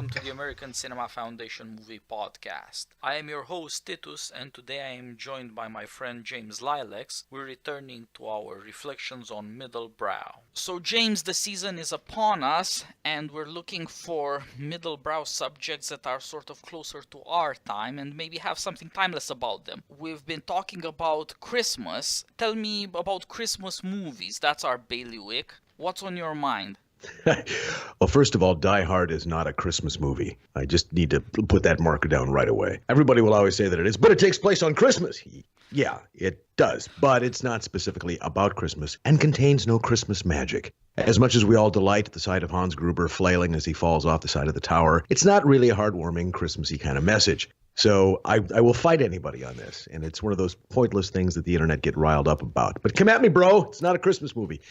welcome to the American Cinema Foundation Movie Podcast. I am your host Titus, and today I am joined by my friend James Lileks. We're returning to our reflections on Middlebrow. So James, the season is upon us, and we're looking for Middlebrow subjects that are sort of closer to our time and maybe have something timeless about them. We've been talking about Christmas. Tell me about Christmas movies. That's our bailiwick. What's on your mind? Well, first of all, Die Hard is not a Christmas movie. I just need to put that marker down right away. Everybody will always say that it is, but it takes place on Christmas. Yeah, it does, but it's not specifically about Christmas and contains no Christmas magic. As much as we all delight at the sight of Hans Gruber flailing as he falls off the side of the tower, it's not really a heartwarming, Christmassy kind of message. So I will fight anybody on this, and it's one of those pointless things that the internet get riled up about. But come at me, bro. It's not a Christmas movie.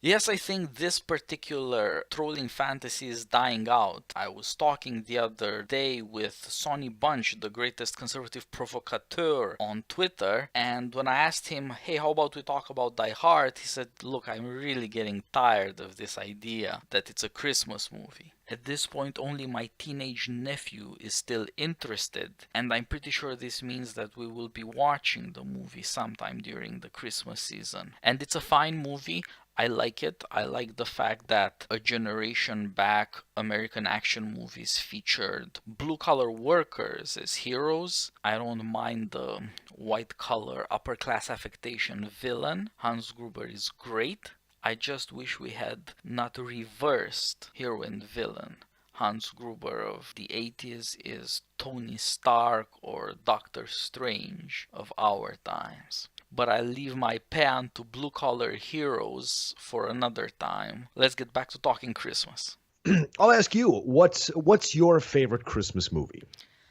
Yes, I think this particular trolling fantasy is dying out. I was talking the other day with Sonny Bunch, the greatest conservative provocateur on Twitter, and when I asked him, hey, how about we talk about Die Hard, he said, look, I'm really getting tired of this idea that it's a Christmas movie. At this point, only my teenage nephew is still interested, and I'm pretty sure this means that we will be watching the movie sometime during the Christmas season. And it's a fine movie. I like it. I like the fact that a generation back, American action movies featured blue-collar workers as heroes. I don't mind the white-collar, upper-class affectation villain. Hans Gruber is great. I just wish we had not reversed hero and villain. Hans Gruber of the 80s is Tony Stark or Doctor Strange of our times. But I leave my pan to blue-collar heroes for another time. Let's get back to talking Christmas. I'll ask you, what's your favorite Christmas movie?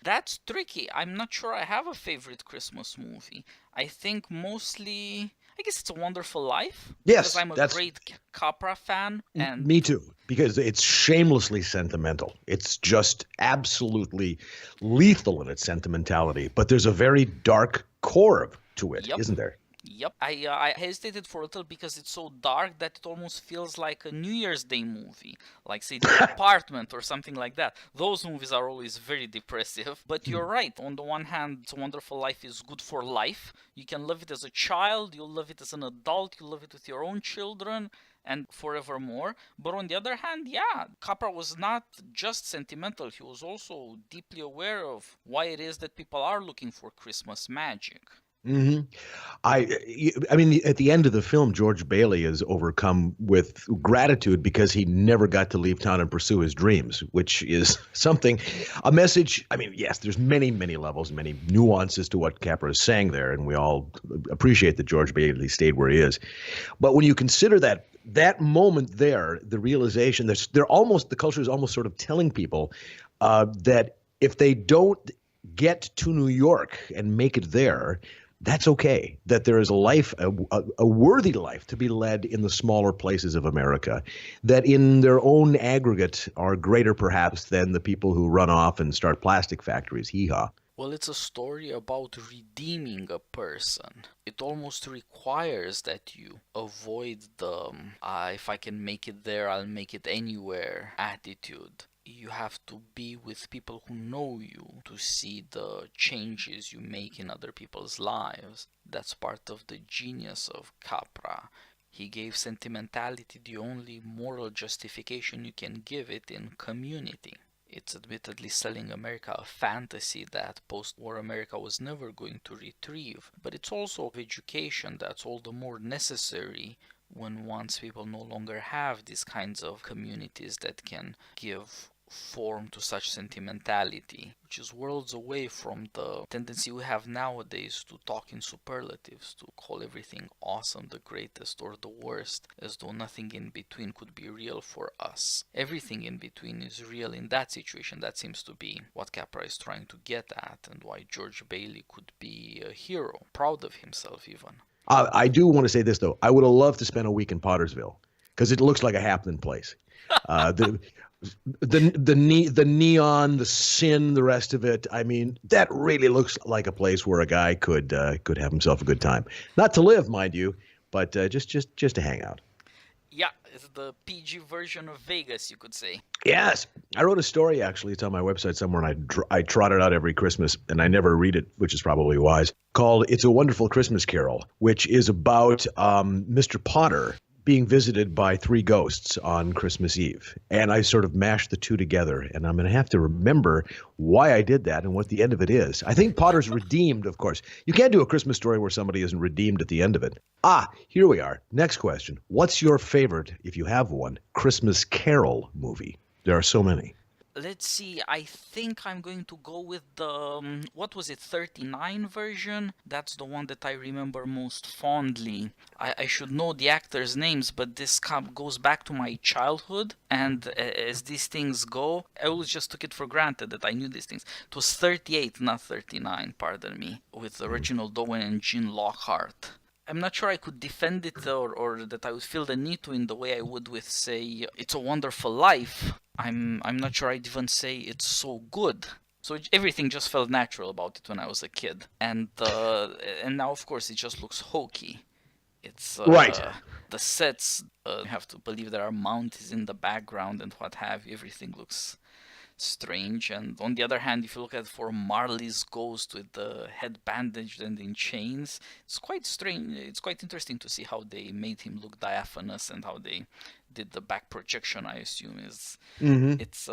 That's tricky. I'm not sure I have a favorite Christmas movie. I think mostly, I guess it's A Wonderful Life. Yes, because I'm a great Capra fan. And me too, because it's shamelessly sentimental. It's just absolutely lethal in its sentimentality. But there's a very dark core to it, isn't there? Yep. I hesitated for a little because it's so dark that it almost feels like a New Year's Day movie, like say The Apartment or something like that. Those movies are always very depressive. But you're right. On the one hand, It's a Wonderful Life is good for life. You can love it as a child, you'll love it as an adult, you'll love it with your own children, and forevermore. But on the other hand, Capra was not just sentimental. He was also deeply aware of why it is that people are looking for Christmas magic. Mm-hmm. I mean, at the end of the film, George Bailey is overcome with gratitude because he never got to leave town and pursue his dreams, which is a message. I mean, yes, there's many, many levels, many nuances to what Capra is saying there, and we all appreciate that George Bailey stayed where he is. But when you consider that moment there, the realization that the culture is almost sort of telling people that if they don't get to New York and make it there, that's okay, that there is a life, a worthy life to be led in the smaller places of America, that in their own aggregate are greater perhaps than the people who run off and start plastic factories. Hee-haw. Well, it's a story about redeeming a person. It almost requires that you avoid the if I can make it there, I'll make it anywhere attitude. You have to be with people who know you to see the changes you make in other people's lives. That's part of the genius of Capra. He gave sentimentality the only moral justification you can give it in community. It's admittedly selling America a fantasy that post-war America was never going to retrieve, but it's also of education that's all the more necessary when once people no longer have these kinds of communities that can give form to such sentimentality, which is worlds away from the tendency we have nowadays to talk in superlatives, to call everything awesome, the greatest, or the worst, as though nothing in between could be real for us. Everything in between is real in that situation. That seems to be what Capra is trying to get at, and why George Bailey could be a hero, proud of himself even. I do want to say this, though. I would have loved to spend a week in Pottersville because it looks like a happening place. The neon, the sin, the rest of it. I mean, that really looks like a place where a guy could have himself a good time. Not to live, mind you, but just to hang out. Yeah, it's the PG version of Vegas, you could say. Yes, I wrote a story actually. It's on my website somewhere, and I trot it out every Christmas, and I never read it, which is probably wise. Called "It's a Wonderful Christmas Carol," which is about Mr. Potter being visited by three ghosts on Christmas Eve, and I sort of mashed the two together, and I'm going to have to remember why I did that and what the end of it is. I think Potter's redeemed, of course. You can't do a Christmas story where somebody isn't redeemed at the end of it. Here we are. Next question: what's your favorite, if you have one, Christmas Carol movie? There are so many. Let's see, I think I'm going to go with the, what was it, 39 version? That's the one that I remember most fondly. I should know the actors' names, but this goes back to my childhood, and as these things go, I always just took it for granted that I knew these things. It was 38, not 39, pardon me, with Reginald Owen and Gene Lockhart. I'm not sure I could defend it or that I would feel the need to in the way I would with, say, It's a Wonderful Life. I'm not sure I'd even say it's so good. So everything just felt natural about it when I was a kid. And now, of course, it just looks hokey. It's Right. The sets, you have to believe there are mountains in the background and what have you. Everything looks strange. And on the other hand, if you look at for Marley's ghost with the head bandaged and in chains, it's quite strange. It's quite interesting to see how they made him look diaphanous and how they did the back projection. I assume is it's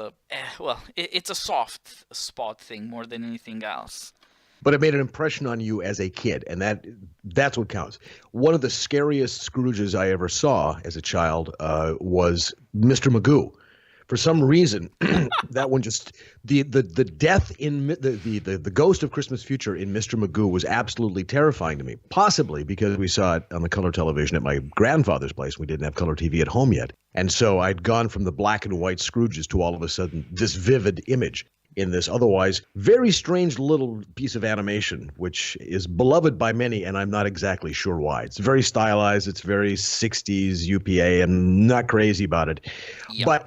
it's a soft spot thing more than anything else. But it made an impression on you as a kid, and that's what counts. One of the scariest Scrooges I ever saw as a child was Mr. Magoo. For some reason, that one just the death in the ghost of Christmas Future in Mr. Magoo was absolutely terrifying to me. Possibly because we saw it on the color television at my grandfather's place. We didn't have color TV at home yet, and so I'd gone from the black and white Scrooges to all of a sudden this vivid image in this otherwise very strange little piece of animation, which is beloved by many, and I'm not exactly sure why. It's very stylized. It's very 60s UPA. I'm not crazy about it, Yep.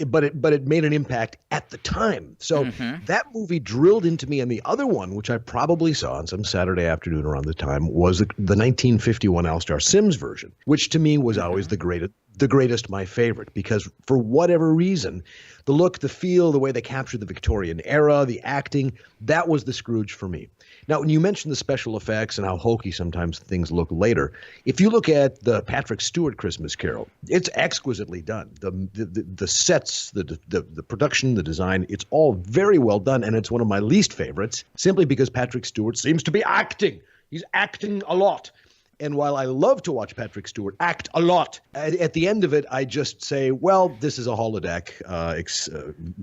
but it made an impact at the time. So that movie drilled into me. And the other one, which I probably saw on some Saturday afternoon around the time, was the 1951 Al Star Sims version, which to me was always the greatest, my favorite, because for whatever reason, the look, the feel, the way they captured the Victorian era, the acting, that was the Scrooge for me. Now, when you mentioned the special effects and how hokey sometimes things look later, if you look at the Patrick Stewart Christmas Carol, it's exquisitely done. The sets, the production, the design, it's all very well done, and it's one of my least favorites, simply because Patrick Stewart seems to be acting. He's acting a lot. And while I love to watch Patrick Stewart act a lot, at the end of it, I just say, well, this is a holodeck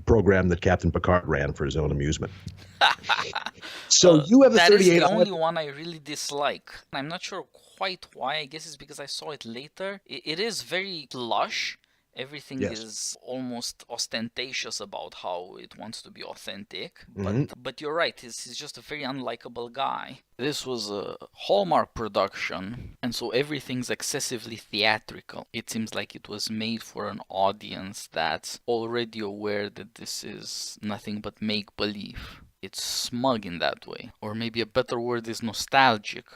program that Captain Picard ran for his own amusement. So you have a 38. That is the only one I really dislike. I'm not sure quite why. I guess it's because I saw it later. It is very lush. Everything is almost ostentatious about how it wants to be authentic. But you're right, he's just a very unlikable guy. This was a Hallmark production, and so everything's excessively theatrical. It seems like it was made for an audience that's already aware that this is nothing but make-believe. It's smug in that way. Or maybe a better word is nostalgic.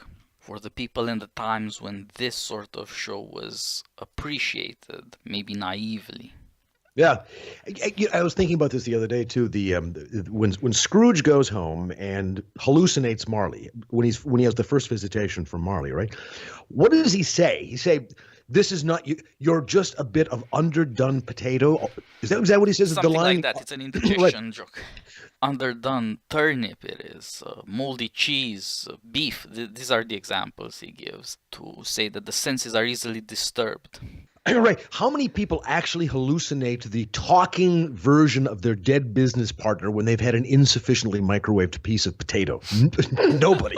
For the people in the times when this sort of show was appreciated, maybe naively. Yeah, I was thinking about this the other day too. When Scrooge goes home and hallucinates Marley, when he has the first visitation from Marley, right? What does he say? He say, "This is not you. You're just a bit of underdone potato." Is that what he says? Something the line? Like that. It's an interjection joke. Underdone turnip it is, moldy cheese, beef. These are the examples he gives to say that the senses are easily disturbed. Right. How many people actually hallucinate the talking version of their dead business partner when they've had an insufficiently microwaved piece of potato? Nobody.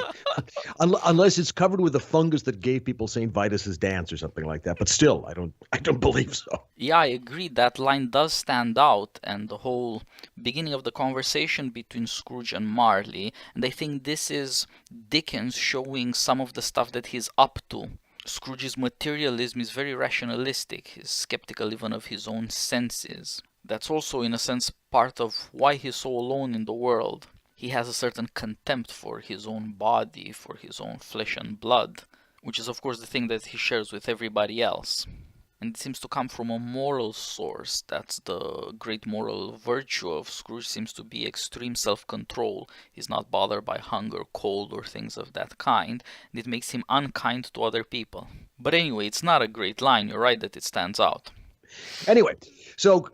Unless it's covered with a fungus that gave people St. Vitus's dance or something like that. But still, I don't believe so. Yeah, I agree. That line does stand out, and the whole beginning of the conversation between Scrooge and Marley. And I think this is Dickens showing some of the stuff that he's up to. Scrooge's materialism is very rationalistic. He's skeptical even of his own senses. That's also, in a sense, part of why he's so alone in the world. He has a certain contempt for his own body, for his own flesh and blood, which is, of course, the thing that he shares with everybody else. And it seems to come from a moral source. That's the great moral virtue of Scrooge, seems to be extreme self-control. He's not bothered by hunger, cold, or things of that kind, and it makes him unkind to other people. But anyway, it's not a great line. You're right that it stands out. Anyway, so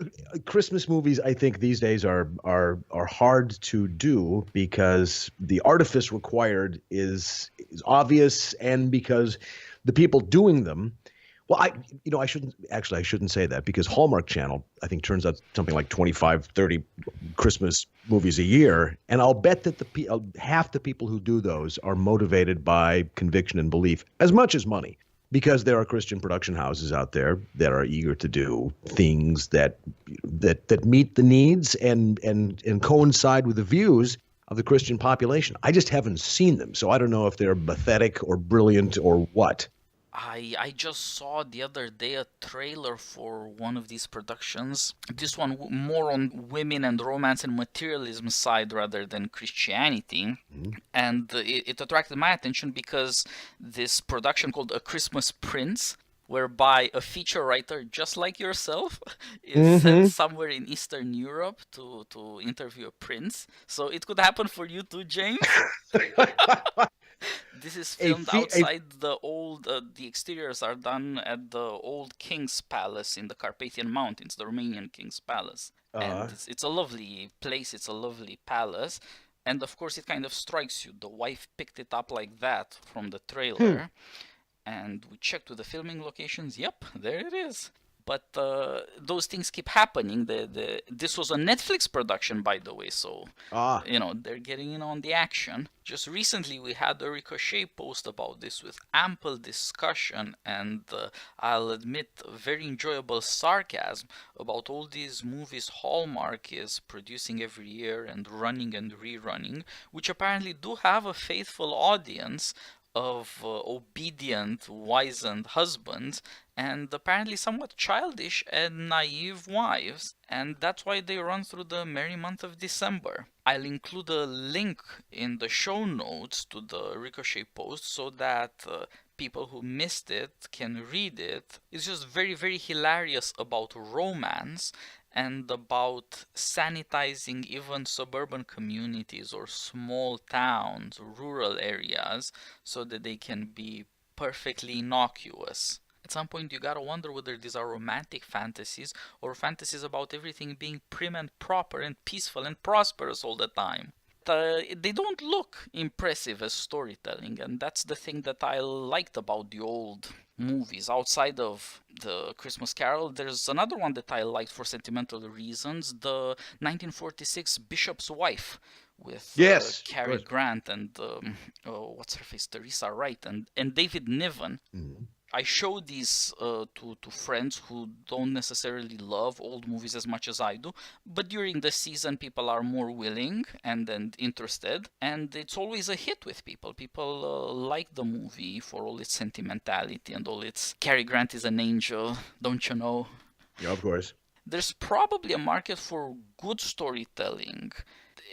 Christmas movies, I think these days are hard to do because the artifice required is obvious, and because the people doing them, well, I shouldn't say that, because Hallmark Channel, I think, turns out something like 25, 30 Christmas movies a year, and I'll bet that half the people who do those are motivated by conviction and belief as much as money. Because there are Christian production houses out there that are eager to do things that meet the needs and coincide with the views of the Christian population. I just haven't seen them, so I don't know if they're pathetic or brilliant or what. I just saw the other day a trailer for one of these productions. This one more on women and romance and materialism side rather than Christianity. And it attracted my attention because this production called A Christmas Prince, whereby a feature writer just like yourself is sent somewhere in Eastern Europe to interview a prince. So it could happen for you too, James. This is filmed outside the old, the exteriors are done at the old King's Palace in the Carpathian Mountains, the Romanian King's Palace. And it's a lovely place, it's a lovely palace. And of course it kind of strikes you. The wife picked it up like that from the trailer. And we checked with the filming locations. Yep, there it is. But those things keep happening. This was a Netflix production, by the way, so they're getting in on the action. Just recently, we had a Ricochet post about this with ample discussion, and I'll admit, very enjoyable sarcasm about all these movies Hallmark is producing every year and running and rerunning, which apparently do have a faithful audience of obedient, wizened husbands, and apparently somewhat childish and naive wives, and that's why they run through the merry month of December. I'll include a link in the show notes to the Ricochet post so that people who missed it can read it. It's just very, very hilarious about romance and about sanitizing even suburban communities or small towns, rural areas, so that they can be perfectly innocuous. At some point you gotta wonder whether these are romantic fantasies or fantasies about everything being prim and proper and peaceful and prosperous all the time. They don't look impressive as storytelling, and that's the thing that I liked about the old movies. Outside of the Christmas Carol, there's another one that I liked for sentimental reasons, the 1946 Bishop's Wife, with Cary Grant and what's her face, Teresa Wright and David Niven. I show these to friends who don't necessarily love old movies as much as I do, but during the season people are more willing and interested, and it's always a hit with people. People like the movie for all its sentimentality and all its Cary Grant is an angel, don't you know? Yeah, of course. There's probably a market for good storytelling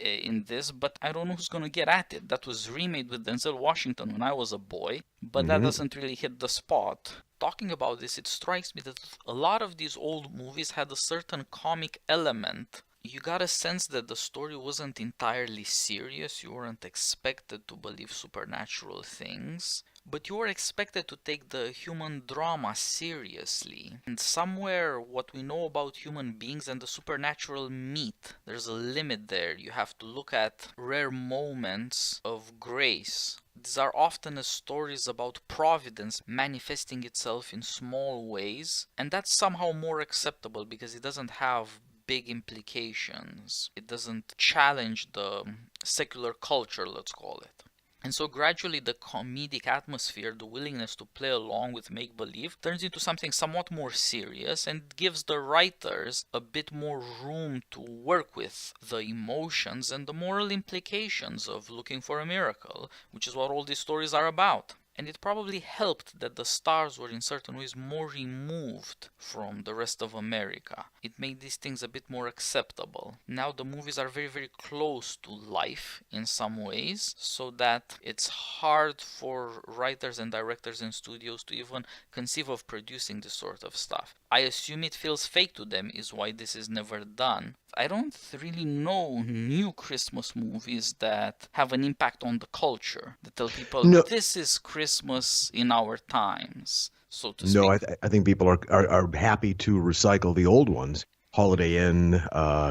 in this, but I don't know who's gonna get at it. That was remade with Denzel Washington when I was a boy, but that doesn't really hit the spot. Talking about this, it strikes me that a lot of these old movies had a certain comic element. You got a sense that the story wasn't entirely serious. You weren't expected to believe supernatural things, but you were expected to take the human drama seriously. And somewhere what we know about human beings and the supernatural meet. There's a limit there. You have to look at rare moments of grace. These are often stories about providence manifesting itself in small ways, and that's somehow more acceptable because it doesn't have big implications. It doesn't challenge the secular culture, let's call it. And so gradually the comedic atmosphere, the willingness to play along with make-believe, turns into something somewhat more serious and gives the writers a bit more room to work with the emotions and the moral implications of looking for a miracle, which is what all these stories are about. And it probably helped that the stars were in certain ways more removed from the rest of America. It made these things a bit more acceptable. Now the movies are very, very close to life in some ways, so that it's hard for writers and directors in studios to even conceive of producing this sort of stuff. I assume it feels fake to them, is why this is never done. I don't really know new Christmas movies that have an impact on the culture, that tell people No, this is Christmas in our times, so to no, speak. I think people are happy to recycle the old ones. Holiday Inn,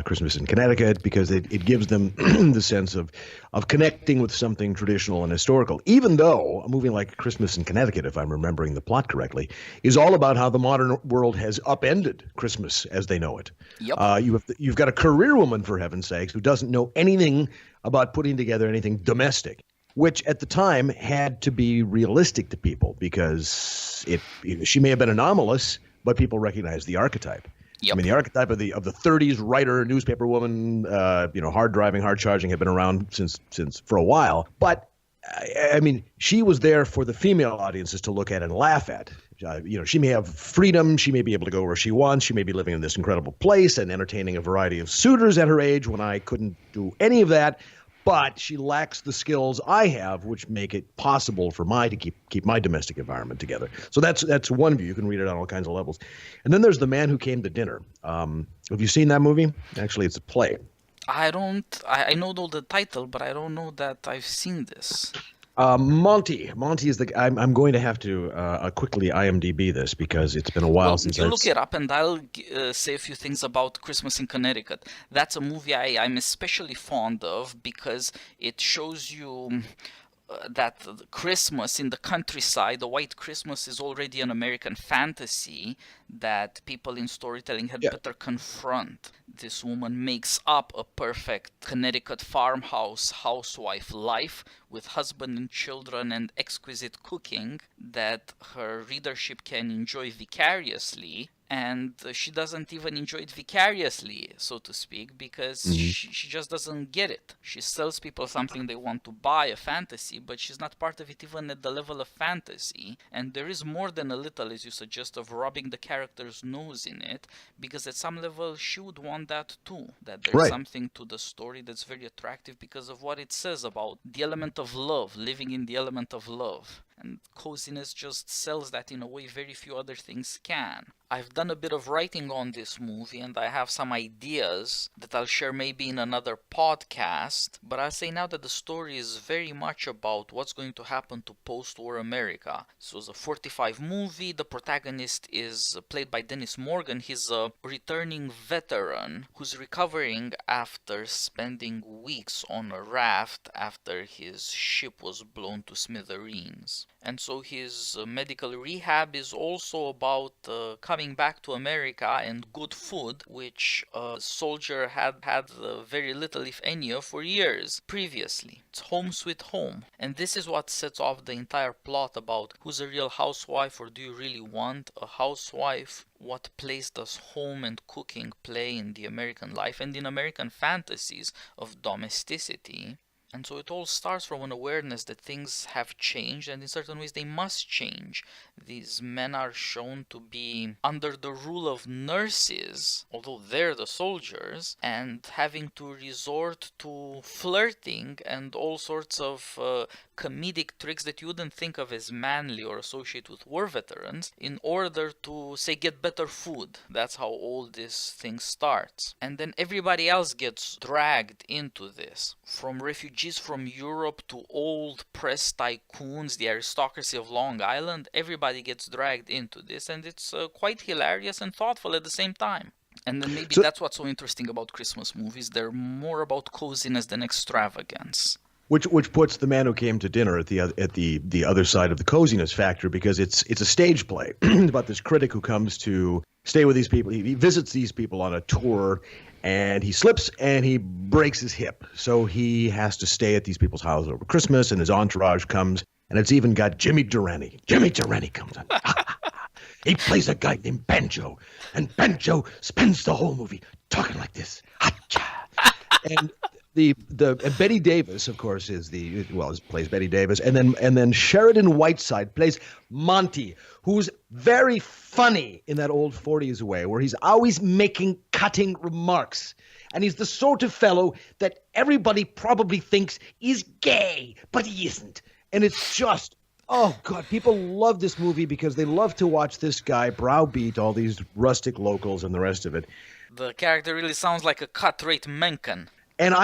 Christmas in Connecticut, because it gives them the sense of connecting with something traditional and historical. Even though a movie like Christmas in Connecticut, if I'm remembering the plot correctly, is all about how the modern world has upended Christmas as they know it. Yep. You've got a career woman, for heaven's sakes, who doesn't know anything about putting together anything domestic, which at the time had to be realistic to people because she may have been anomalous, but people recognized the archetype. Yep. I mean, the archetype of the 30s writer, newspaper woman, hard driving, hard charging, had been around since for a while. But I mean, she was there for the female audiences to look at and laugh at. She may have freedom. She may be able to go where she wants. She may be living in this incredible place and entertaining a variety of suitors at her age when I couldn't do any of that. But she lacks the skills I have, which make it possible for to keep my domestic environment together. So that's one view. You can read it on all kinds of levels. And then there's The Man Who Came to Dinner. Have you seen that movie? Actually, it's a play. I know the title, but I don't know that I've seen this. Monty is I'm going to have to quickly IMDb this because it's been a while since you look it up, and I'll say a few things about Christmas in Connecticut. That's a movie I'm especially fond of because it shows you that Christmas in the countryside, the white Christmas, is already an American fantasy that people in storytelling had better confront. This woman makes up a perfect Connecticut farmhouse housewife life with husband and children and exquisite cooking that her readership can enjoy vicariously. And she doesn't even enjoy it vicariously, so to speak, because she just doesn't get it. She sells people something they want to buy, a fantasy, but she's not part of it even at the level of fantasy. And there is more than a little, as you suggest, of rubbing the character's nose in it, because at some level she would want that too. That there's something to the story that's very attractive because of what it says about the element of love, living in the element of love. And coziness just sells that in a way very few other things can. I've done a bit of writing on this movie and I have some ideas that I'll share maybe in another podcast, but I'll say now that the story is very much about what's going to happen to post-war America. So it's a 45 movie. The protagonist is played by Dennis Morgan. He's a returning veteran who's recovering after spending weeks on a raft after his ship was blown to smithereens. And so his medical rehab is also about coming back to America and good food, which a soldier had very little, if any, of for years previously. It's home sweet home. And this is what sets off the entire plot about who's a real housewife, or do you really want a housewife? What place does home and cooking play in the American life and in American fantasies of domesticity? And so it all starts from an awareness that things have changed, and in certain ways they must change. These men are shown to be under the rule of nurses, although they're the soldiers, and having to resort to flirting and all sorts of comedic tricks that you wouldn't think of as manly or associated with war veterans in order to, say, get better food. That's how all this thing starts. And then everybody else gets dragged into this, from refugees from Europe to old press tycoons, the aristocracy of Long Island. Everybody gets dragged into this, and it's quite hilarious and thoughtful at the same time. And then maybe that's what's so interesting about Christmas movies. They're more about coziness than extravagance. Which puts The Man Who Came to Dinner at the other side of the coziness factor, because it's a stage play about this critic who comes to stay with these people. He visits these people on a tour, and he slips and he breaks his hip. So he has to stay at these people's houses over Christmas, and his entourage comes, and it's even got Jimmy Durante. Jimmy Durante comes on. He plays a guy named Banjo, and Banjo spends the whole movie talking like this. And And Betty Davis, of course, plays Betty Davis, and then Sheridan Whiteside plays Monty, who's very funny in that old 40s way, where he's always making cutting remarks. And he's the sort of fellow that everybody probably thinks is gay, but he isn't. And it's just, oh, God, people love this movie because they love to watch this guy browbeat all these rustic locals and the rest of it. The character really sounds like a cut-rate Mencken. And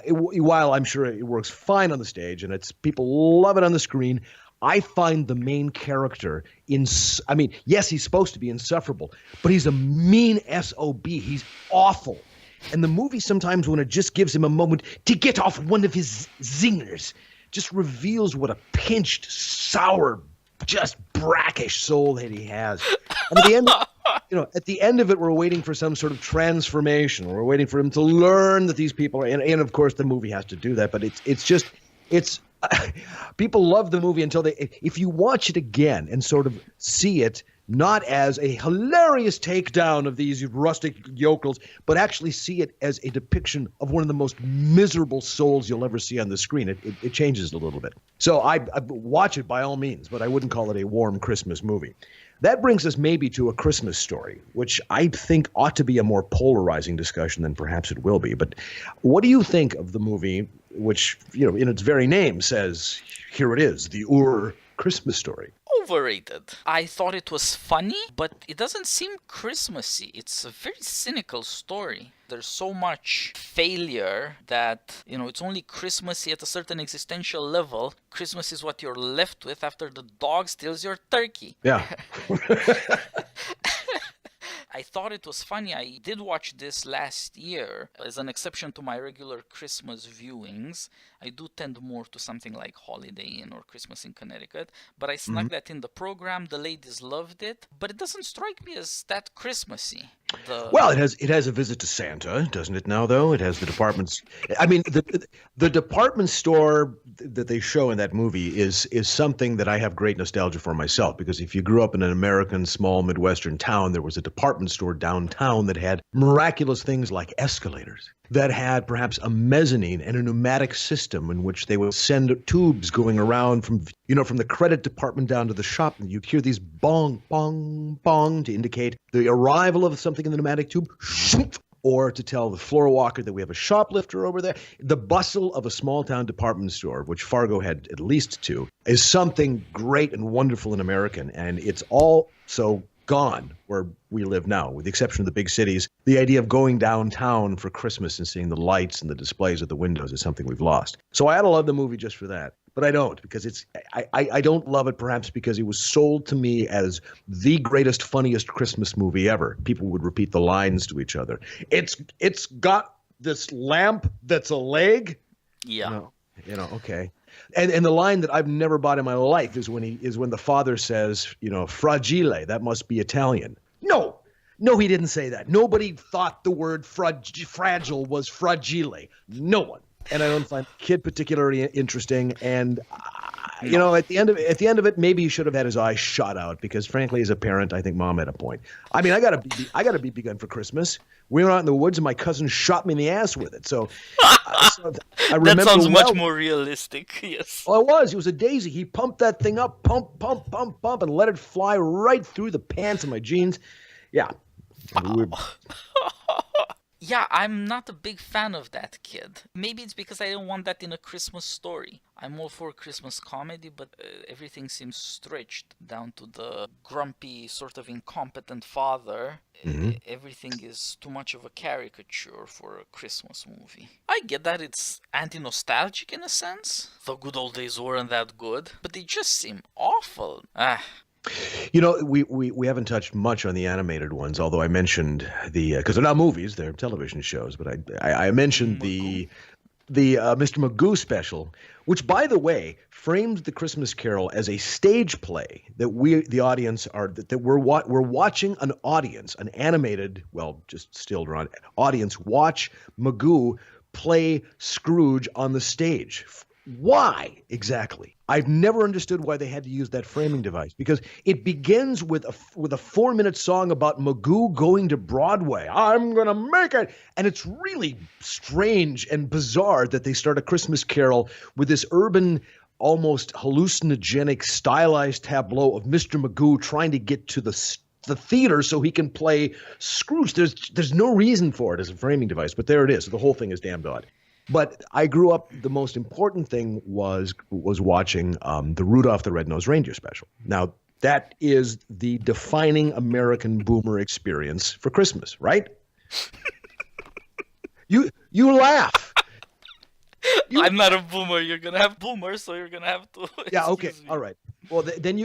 while I'm sure it works fine on the stage and people love it on the screen, I find the main character yes, he's supposed to be insufferable, but he's a mean SOB. He's awful. And the movie sometimes, when it just gives him a moment to get off one of his zingers, just reveals what a pinched, sour, just brackish soul that he has. And at the end of it, we're waiting for some sort of transformation. We're waiting for him to learn that these people are, and of course the movie has to do that. But it's people love the movie until if you watch it again and sort of see it not as a hilarious takedown of these rustic yokels, but actually see it as a depiction of one of the most miserable souls you'll ever see on the screen. It changes a little bit. So I watch it by all means, but I wouldn't call it a warm Christmas movie. That brings us maybe to A Christmas Story, which I think ought to be a more polarizing discussion than perhaps it will be. But what do you think of the movie, which, in its very name says, here it is, the Christmas Story? Overrated. I thought it was funny, but it doesn't seem Christmassy. It's a very cynical story. There's so much failure that, it's only Christmassy at a certain existential level. Christmas is what you're left with after the dog steals your turkey. Yeah. I thought it was funny. I did watch this last year. As an exception to my regular Christmas viewings, I do tend more to something like Holiday Inn or Christmas in Connecticut. But I snuck that in the program. The ladies loved it. But it doesn't strike me as that Christmassy. Well, it has a visit to Santa, doesn't it now, though? It has the departments. I mean, the department store that they show in that movie is something that I have great nostalgia for myself, because if you grew up in an American small Midwestern town, there was a department store downtown that had miraculous things like escalators, that had perhaps a mezzanine and a pneumatic system in which they would send tubes going around from the credit department down to the shop, and you'd hear these bong, bong, bong to indicate the arrival of something in the pneumatic tube, or to tell the floor walker that we have a shoplifter over there. The bustle of a small town department store, which Fargo had at least two, is something great and wonderful and American, and it's all so gone where we live now, with the exception of the big cities. The idea of going downtown for Christmas and seeing the lights and the displays at the windows is something we've lost. So I ought to love the movie just for that. But I don't, because I don't love it perhaps because it was sold to me as the greatest, funniest Christmas movie ever. People would repeat the lines to each other. It's got this lamp that's a leg. Yeah. Okay. And the line that I've never bought in my life is when the father says, fragile, that must be Italian. No, he didn't say that. Nobody thought the word fragile was fragile. No one. And I don't find the kid particularly interesting. And at the end of it, maybe he should have had his eyes shot out, because frankly, as a parent, I think Mom had a point. I mean, I got a BB gun for Christmas. We went out in the woods and my cousin shot me in the ass with it. So I remember that sounds much more realistic. Yes. Well, it was a daisy. He pumped that thing up, pump, and let it fly right through the pants of my jeans. Yeah. Yeah, I'm not a big fan of that kid. Maybe it's because I don't want that in a Christmas story. I'm all for Christmas comedy, but everything seems stretched down to the grumpy, sort of incompetent father. Mm-hmm. Everything is too much of a caricature for a Christmas movie. I get that it's anti-nostalgic in a sense. The good old days weren't that good, but they just seem awful. We haven't touched much on the animated ones, although I mentioned because they're not movies, they're television shows. But I mentioned the Mr. Magoo special, which, by the way, framed the Christmas Carol as a stage play that the audience we're watching an animated, just still drawn audience watch Magoo play Scrooge on the stage. Why exactly? I've never understood why they had to use that framing device, because it begins with a 4-minute song about Magoo going to Broadway. I'm gonna make it, and it's really strange and bizarre that they start A Christmas Carol with this urban, almost hallucinogenic, stylized tableau of Mr. Magoo trying to get to the theater so he can play Scrooge. There's no reason for it as a framing device, but there it is. The whole thing is damned odd. But I grew up, the most important thing was watching the Rudolph the Red-Nosed Reindeer special. Now, that is the defining American boomer experience for Christmas, right? You laugh. I'm not a boomer. You're going to have boomers, so you're going to have to. Yeah, okay, all right. Well,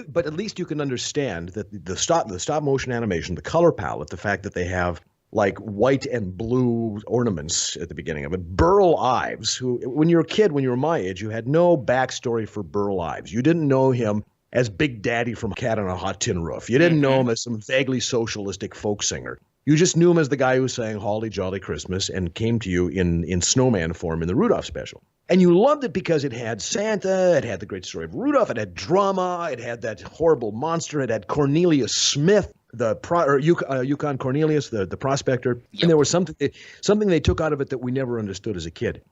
but at least you can understand that the stop motion animation, the color palette, the fact that they have like white and blue ornaments at the beginning of it. Burl Ives, who, when you were a kid, when you were my age, you had no backstory for Burl Ives. You didn't know him as Big Daddy from Cat on a Hot Tin Roof. You didn't know him as some vaguely socialistic folk singer. You just knew him as the guy who sang Holly Jolly Christmas and came to you in snowman form in the Rudolph special. And you loved it because it had Santa, it had the great story of Rudolph, it had drama, it had that horrible monster, it had Cornelius Smith, Yukon Cornelius, the prospector. Yep. And there was something they took out of it that we never understood as a kid.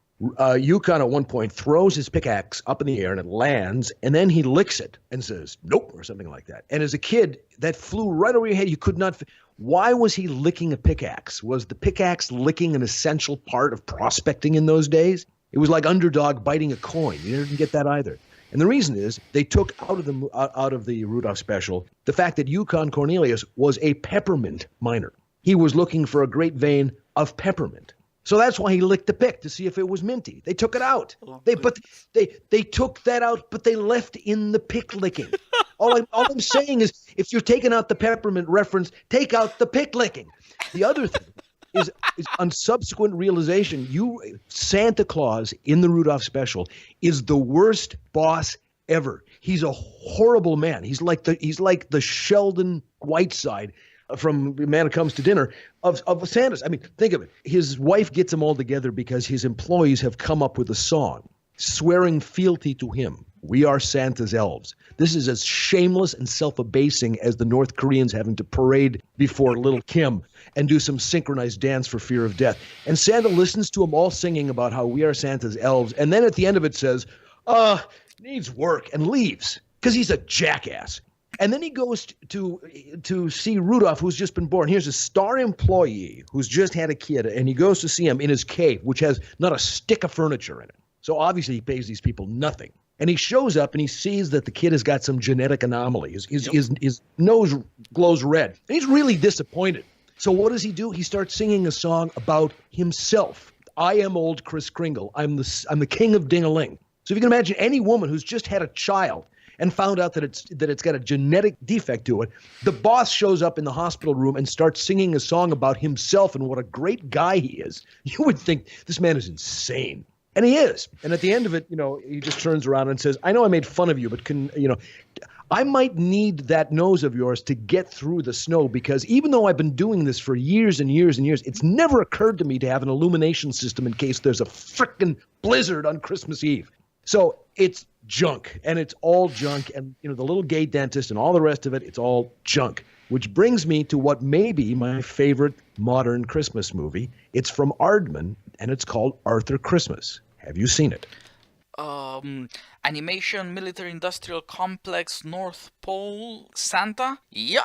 Yukon at one point throws his pickaxe up in the air and it lands, and then he licks it and says, nope, or something like that. And as a kid, that flew right over your head. You could not. Why was he licking a pickaxe? Was the pickaxe licking an essential part of prospecting in those days? It was like Underdog biting a coin. You didn't get that either. And the reason is they took out of the Rudolph special the fact that Yukon Cornelius was a peppermint miner. He was looking for a great vein of peppermint. So that's why he licked the pick, to see if it was minty. They took it out. They took that out, but they left in the pick licking. All I'm saying is, if you're taking out the peppermint reference, take out the pick licking. The other thing is on subsequent realization, Santa Claus in the Rudolph special is the worst boss ever. He's a horrible man. He's like the Sheldon Whiteside from Man Who Comes to Dinner of Santa's. I mean, think of it. His wife gets them all together because his employees have come up with a song swearing fealty to him. We are Santa's elves. This is as shameless and self-abasing as the North Koreans having to parade before Little Kim and do some synchronized dance for fear of death. And Santa listens to them all singing about how we are Santa's elves, and then at the end of it says, needs work, and leaves because he's a jackass. And then he goes to see Rudolph, who's just been born. Here's a star employee who's just had a kid, and he goes to see him in his cave, which has not a stick of furniture in it. So obviously he pays these people nothing. And he shows up and he sees that the kid has got some genetic anomaly. His nose glows red. And he's really disappointed. So what does he do? He starts singing a song about himself. I am old Kris Kringle. I'm the king of ding-a-ling. So if you can imagine any woman who's just had a child and found out that it's got a genetic defect to it, the boss shows up in the hospital room and starts singing a song about himself and what a great guy he is. You would think this man is insane. And he is. And at the end of it, he just turns around and says, I know I made fun of you, but I might need that nose of yours to get through the snow, because even though I've been doing this for years and years and years, it's never occurred to me to have an illumination system in case there's a frickin' blizzard on Christmas Eve. So it's junk, and it's all junk. And, the little gay dentist and all the rest of it, it's all junk. Which brings me to what may be my favorite modern Christmas movie. It's from Aardman, and it's called Arthur Christmas. Have you seen it? Animation, military industrial complex, North Pole, Santa? Yeah.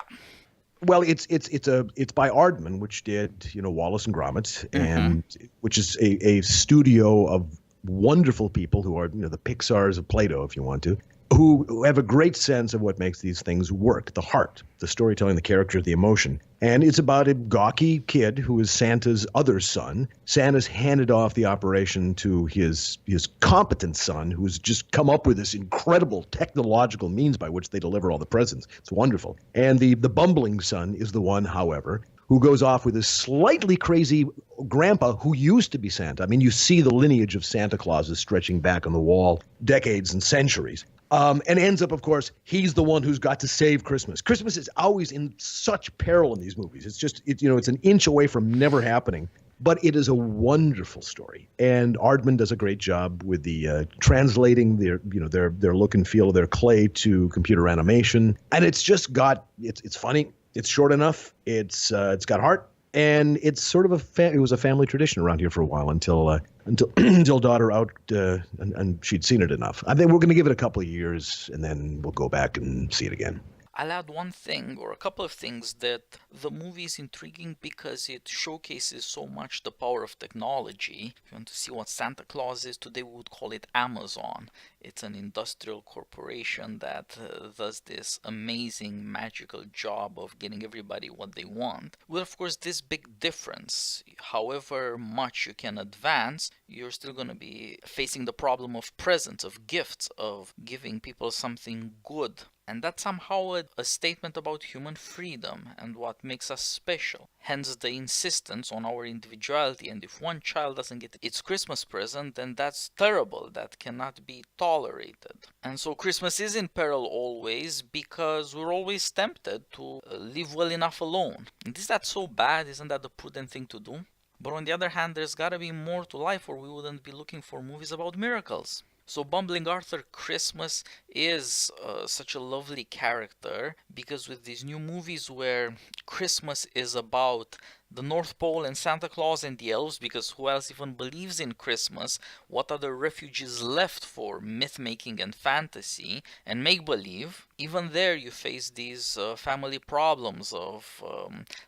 Well, it's by Aardman, which did, Wallace and Gromit, and which is a studio of wonderful people who are, the Pixars of Play-Doh, if you want to, who have a great sense of what makes these things work, the heart, the storytelling, the character, the emotion. And it's about a gawky kid who is Santa's other son. Santa's handed off the operation to his competent son, who's just come up with this incredible technological means by which they deliver all the presents. It's wonderful. And the bumbling son is the one, however, who goes off with his slightly crazy grandpa who used to be Santa. I mean, you see the lineage of Santa Clauses stretching back on the wall decades and centuries. And ends up, of course, he's the one who's got to save Christmas. Christmas is always in such peril in these movies. It's just, it's an inch away from never happening. But it is a wonderful story, and Aardman does a great job with the translating their look and feel of their clay to computer animation, and it's just got it's funny, it's short enough, it's got heart, and it's sort of it was a family tradition around here for a while until until daughter out and she'd seen it enough. I think we're going to give it a couple of years, and then we'll go back and see it again. I'll add one thing, or a couple of things, that the movie is intriguing because it showcases so much the power of technology. If you want to see what Santa Claus is, today we would call it Amazon. It's an industrial corporation that does this amazing, magical job of getting everybody what they want. With, of course, this big difference. However much you can advance, you're still going to be facing the problem of presents, of gifts, of giving people something good. And that's somehow a statement about human freedom and what makes us special. Hence the insistence on our individuality. And if one child doesn't get its Christmas present, then that's terrible. That cannot be tolerated. And so Christmas is in peril always because we're always tempted to live well enough alone. And is that so bad? Isn't that the prudent thing to do? But on the other hand, there's gotta be more to life, or we wouldn't be looking for movies about miracles. So Bumbling Arthur Christmas is such a lovely character, because with these new movies where Christmas is about the North Pole and Santa Claus and the elves, because who else even believes in Christmas? What other refuges left for myth-making and fantasy and make-believe? Even there you face these family problems of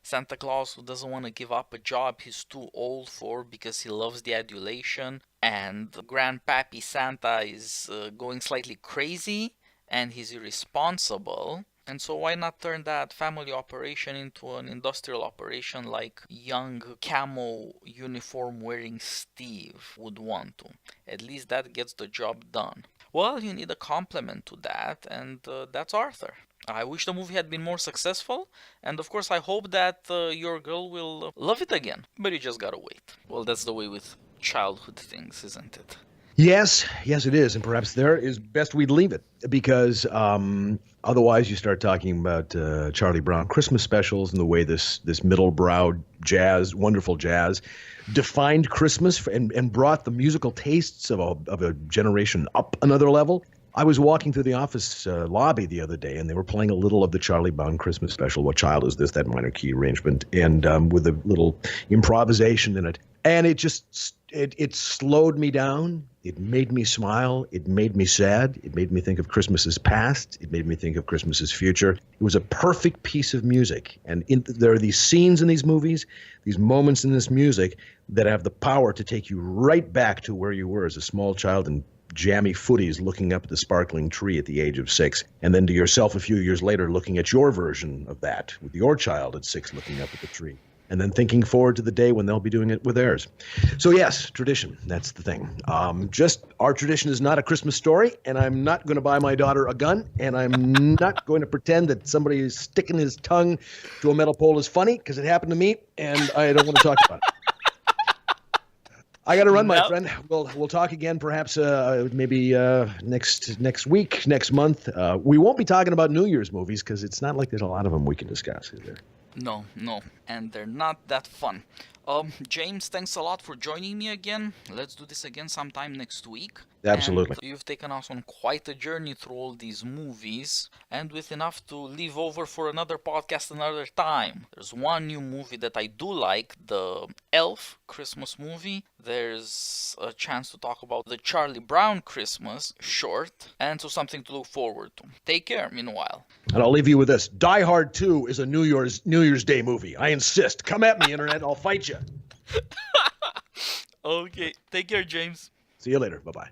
Santa Claus who doesn't want to give up a job he's too old for because he loves the adulation, and Grandpappy Santa is going slightly crazy and he's irresponsible. And so why not turn that family operation into an industrial operation like young camo uniform wearing Steve would want to? At least that gets the job done. Well, you need a complement to that, and that's Arthur. I wish the movie had been more successful, and of course I hope that your girl will love it again. But you just gotta wait. Well, that's the way with childhood things, isn't it? Yes, it is, and perhaps there is best we'd leave it, because otherwise you start talking about Charlie Brown Christmas specials and the way this Middlebrow jazz, wonderful jazz, defined Christmas and brought the musical tastes of a generation up another level. I was walking through the office lobby the other day, and they were playing a little of the Charlie Brown Christmas special. What Child Is This? That minor key arrangement, and with a little improvisation in it. And it just it slowed me down. It made me smile. It made me sad. It made me think of Christmas's past. It made me think of Christmas's future. It was a perfect piece of music. And there are these scenes in these movies, these moments in this music that have the power to take you right back to where you were as a small child in jammy footies looking up at the sparkling tree at the age of 6, and then to yourself a few years later looking at your version of that with your child at 6 looking up at the tree, and then thinking forward to the day when they'll be doing it with theirs. So yes, tradition, that's the thing. Just our tradition is not a Christmas story, and I'm not going to buy my daughter a gun, and I'm not going to pretend that somebody is sticking his tongue to a metal pole is funny, because it happened to me, and I don't want to talk about it. I got to run, my friend. We'll talk again, perhaps maybe next week, next month. We won't be talking about New Year's movies because it's not like there's a lot of them we can discuss, is there? No, and they're not that fun. James, thanks a lot for joining me again. Let's do this again sometime next week. Absolutely. And you've taken us on quite a journey through all these movies, and with enough to leave over for another podcast another time. There's one new movie that I do like, the Elf Christmas movie. There's a chance to talk about the Charlie Brown Christmas short, and so something to look forward to. Take care, meanwhile. And I'll leave you with this. Die Hard 2 is a New Year's Day movie. I insist. Come at me, Internet. I'll fight you. Okay. Take care, James. See you later. Bye-bye.